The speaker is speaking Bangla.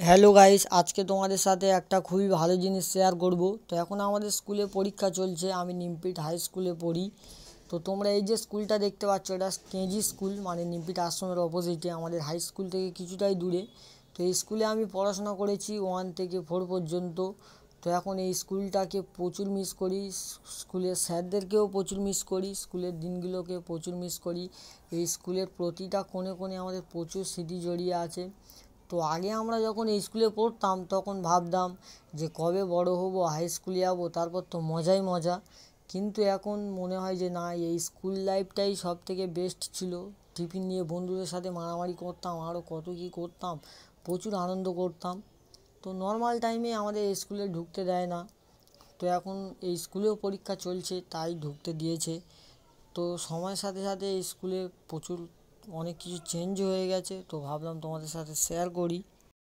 হ্যালো গাইস, আজকে তোমাদের সাথে একটা খুবই ভালো জিনিস শেয়ার করব। তো এখন আমাদের স্কুলে পরীক্ষা চলছে। আমি নিমপিট হাই স্কুলে পড়ি। তো তোমরা এই যে স্কুলটা দেখতে পাচ্ছ, এটা কেজি স্কুল, মানে নিমপিট আশ্রমের অপোজিটে আমাদের হাই স্কুল থেকে কিছুটাই দূরে। তো এই স্কুলে আমি পড়াশোনা করেছি 1 থেকে 4 পর্যন্ত। তো এখন এই স্কুলটাকে প্রচুর মিস করি, স্কুলের স্যারদেরকেও প্রচুর মিস করি, স্কুলের দিনগুলোকে প্রচুর মিস করি। এই স্কুলের প্রতিটা কোণে কোণে আমাদের প্রচুর স্মৃতি জড়িয়ে আছে। তো আগে আমরা যখন এই স্কুলে পড়তাম তখন ভাবতাম যে কবে বড় হব, হাই স্কুলে যাবো, তারপর তো মজাই মজা। কিন্তু এখন মনে হয় যে না, এই স্কুল লাইফটাই সব থেকে বেস্ট ছিল। টিফিন নিয়ে বন্ধুদের সাথে মারামারি করতাম, আরও কত কী করতাম, প্রচুর আনন্দ করতাম। তো নর্মাল টাইমে আমাদের স্কুলে ঢুকতে দেয় না। তো এখন এই স্কুলেও পরীক্ষা চলছে, তাই ঢুকতে দিয়েছে। তো সময়ের সাথে সাথে এই স্কুলে প্রচুর অনেক কিছু চেঞ্জ হয়ে গেছে, তো ভাবলাম তোমাদের সাথে শেয়ার করি।